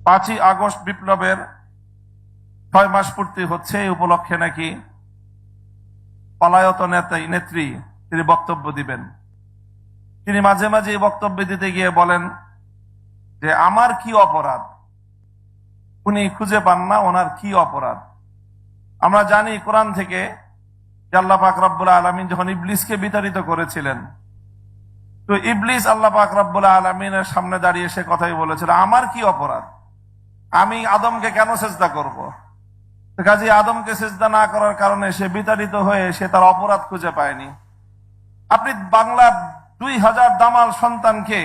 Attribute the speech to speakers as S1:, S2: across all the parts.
S1: 5ই August বিপ্লবের 6 মাস পূর্তি হচ্ছে। এই উপলক্ষে নাকি পলায়ত নেত্রী তিনি বক্তব্য দিবেন। তিনি মাঝে মাঝে এই বক্তব্য দিতে গিয়ে বলেন যে আমার কি অপরাধ, উনি খুঁজে পান না ওনার কি অপরাধ। আমরা জানি কোরআন থেকে যে আল্লাহ পাক রব্বুল আলামিন যখন ইবলিসকে বিতাড়িত করেছিলেন, তো ইবলিস আল্লাহ পাক রব্বুল আলামিনের সামনে দাঁড়িয়ে সে কথাই বলেছিল, আমার কি অপরাধ, আমি আদমকে কেন সেজদা করব। কাজে আদমকে সেজদা না করার কারণে সে বিতাড়িত হয়ে সে তার অপরাধ খুঁজে পায়নি। আপনি বাংলা 2000 দামাল সন্তানকে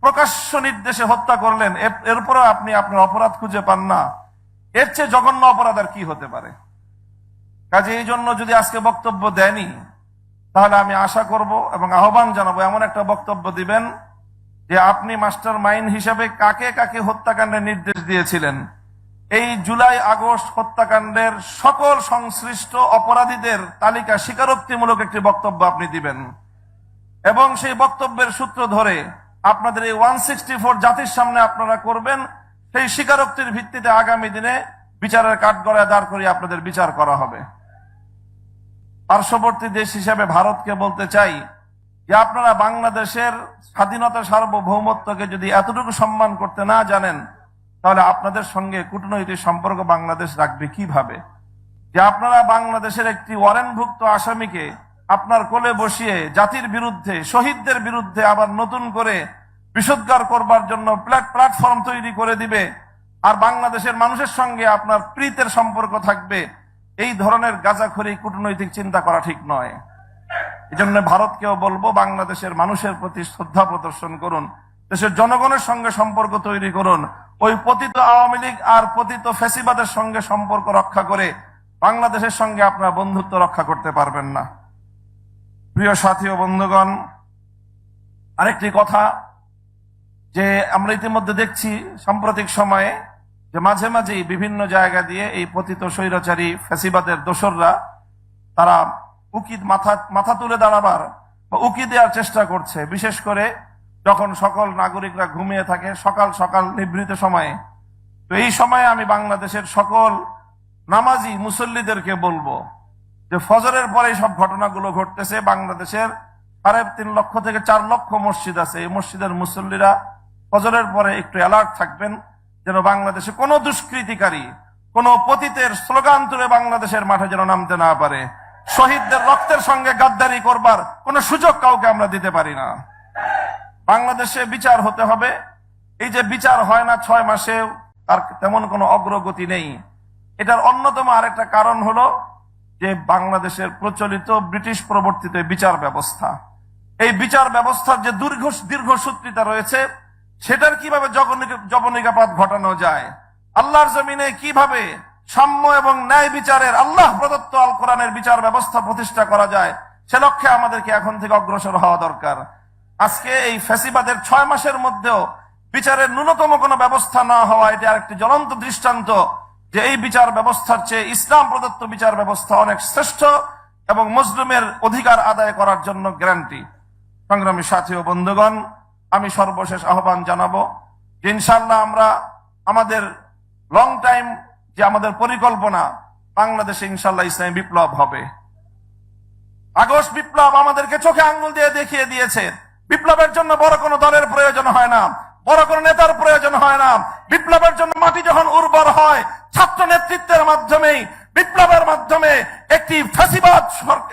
S1: প্রকাশ্য নির্দেশে হত্যা করলেন, এরপরেও আপনি আপনার অপরাধ খুঁজে পান না। এর চেয়ে জঘন্য অপরাধ আর কি হতে পারে। কাজে এই জন্য যদি আজকে বক্তব্য দেয়নি, তাহলে আমি আশা করব এবং আহ্বান জানাবো এমন একটা বক্তব্য দিবেন যে আপনি মাস্টার মাইন্ড হিসেবে কাকে কাকে হত্যাকাণ্ডের নির্দেশ দিয়েছিলেন, এই জুলাই আগস্ট হত্যাকাণ্ডের সকল সংশ্লিষ্ট অপরাধীদের তালিকা স্বীকারোক্তিমূলক একটি বক্তব্য আপনি দিবেন এবং সেই বক্তব্যের সূত্র ধরে আপনাদের এই 164 জাতির সামনে আপনারা করবেন। সেই স্বীকারোক্তির ভিত্তিতে আগামী দিনে বিচারের কাঠগড়ায় দাঁড় করিয়ে আপনাদের বিচার করা হবে। পার্শ্ববর্তী দেশ হিসেবে ভারতকে বলতে চাই যে আপনারা বাংলাদেশের স্বাধীনতা সার্বভৌমত্বকে যদি এতটুকু সম্মান করতে না জানেন, তাহলে আপনাদের সঙ্গে কূটনৈতিক সম্পর্ক বাংলাদেশ রাখবে কিভাবে। যে আপনারা বাংলাদেশের একটি ওয়ারেন্টভুক্ত আসামিকে আপনার কোলে বসিয়ে জাতির বিরুদ্ধে, শহীদদের বিরুদ্ধে আবার নতুন করে বিশুদ্ধার করবার জন্য প্ল্যাটফর্ম তৈরি করে দিবে, আর বাংলাদেশের মানুষের সঙ্গে আপনার প্রীতের সম্পর্ক থাকবে, এই ধরনের গাঁজাখড়ি কূটনৈতিক চিন্তা করা ঠিক নয়। এই জন্য ভারতকেও বলবো, বাংলাদেশের মানুষের প্রতি শ্রদ্ধা প্রদর্শন করুন, দেশের জনগণের সঙ্গে সম্পর্ক তৈরি করুন। ওই পতিত আওয়ামী লীগ আর পতিত ফ্যাসিবাদের সঙ্গে সম্পর্ক রক্ষা করে বাংলাদেশের সঙ্গে আপনারা বন্ধুত্ব রক্ষা করতে পারবেন না। প্রিয় সাথী ও বন্ধুগণ, আরেকটি কথা যে আমরা ইতিমধ্যে দেখছি সাম্প্রতিক সময়ে যে মাঝে মাঝেই বিভিন্ন জায়গা দিয়ে এই পতিত স্বৈরাচারী ফ্যাসিবাদের দোসররা তারা মাথা তুলে দাঁড়াবার বা উকি দেওয়ার চেষ্টা করছে, বিশেষ করে যখন সকল নাগরিকরা ঘুমিয়ে থাকে সকাল সকাল নিভৃত সময়ে। তো এই সময়ে আমি বাংলাদেশের সকল নামাজি মুসল্লিদেরকে বলবো যে ফজরের পরে সব ঘটনাগুলো ঘটতেছে। বাংলাদেশের 3.5 লক্ষ থেকে 4 লক্ষ মসজিদ আছে, এই মসজিদের মুসল্লিরা ফজরের পরে একটু অ্যালার্ট থাকবেন, যেন বাংলাদেশে কোনো দুষ্কৃতিকারী, কোনো পতিতের স্লোগান তুলে বাংলাদেশের মাঠে যেন নামতে না পারে। শহীদদের রক্তের সঙ্গে গাদ্দারি করবার কোনো সুযোগ কাউকে আমরা দিতে পারি না। বাংলাদেশে বিচার হতে হবে। এই যে বিচার হয় না 6 মাসে, তার তেমন কোনো অগ্রগতি নেই। এটার অন্যতম আরেকটা কারণ হলো যে বাংলাদেশের প্রচলিত ব্রিটিশ প্রবর্তিত বিচার ব্যবস্থা, এই বিচার ব্যবস্থার যে দীর্ঘসূত্রিতা রয়েছে, সেটার কিভাবে জবনিকাপাত ঘটানো যায়, আল্লাহর জমিনে কিভাবে সাম্য এবং ন্যায় বিচারের আল্লাহ প্রদত্ত আল কোরআনের বিচার ব্যবস্থা প্রতিষ্ঠা করা যায়, সে লক্ষ্যে আমাদেরকে এখন থেকে অগ্রসর হওয়া দরকার। আজকে এই ফ্যাসিবাদের 6 মাসের মধ্যেও বিচারের ন্যূনতম কোনো ব্যবস্থা না হওয়া, এটি আরেকটি জ্বলন্ত দৃষ্টান্ত যে এই বিচার ব্যবস্থার চেয়ে ইসলাম প্রদত্ত বিচার ব্যবস্থা অনেক শ্রেষ্ঠ এবং মুসলিমের অধিকার আদায় করার জন্য গ্যারান্টি। সংগ্রামী সাথী ও বন্ধুগণ, আমি সর্বশেষ আহ্বান জানাবো যে ইনশাআল্লাহ আমরা আমাদের লং টাইম যে আমাদের পরিকল্পনা, বাংলাদেশে ইনশাআল্লাহ ইসলামী বিপ্লব হবে। আগস্ট বিপ্লব আমাদেরকে চোখে আঙ্গুল দিয়ে দেখিয়ে দিয়েছে, বিপ্লবের জন্য বড় কোনো দলের প্রয়োজন হয় না, বড় কোনো নেতার প্রয়োজন হয় না। বিপ্লবের জন্য মাটি যখন উর্বর হয়, ছাত্র নেতৃত্বের মাধ্যমেই, বিপ্লবের মাধ্যমে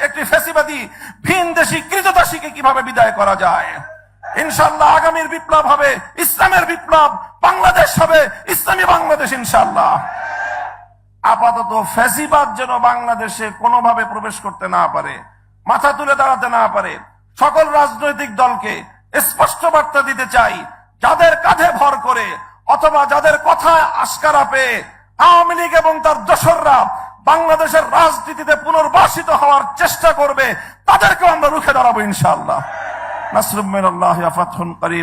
S1: একটি ফ্যাসিবাদী ভিনদেশী কৃতদাসীকে কিভাবে বিদায় করা যায়। ইনশাআল্লাহ আগামীর বিপ্লব হবে ইসলামের বিপ্লব, বাংলাদেশ হবে ইসলামী বাংলাদেশ ইনশাআল্লাহ। আপাতত ফ্যাসিবাদ যেন বাংলাদেশে কোনোভাবে প্রবেশ করতে না পারে, মাথা তুলে দাঁড়াতে না পারে। সকল রাজনৈতিক দলকে স্পষ্ট বার্তা দিতে চাই, যাদের কাঁধে ভর করে অথবা যাদের কথায় আস্কারা পেয়ে আওয়ামী লীগ এবং তার দোসররা বাংলাদেশের রাজনীতিতে পুনর্বাসিত হওয়ার চেষ্টা করবে, তাদেরকেও আমরা রুখে দাঁড়াবো ইনশাআল্লাহ। নাসরুম মিনাল্লাহি ওয়া ফাতহুন করিম।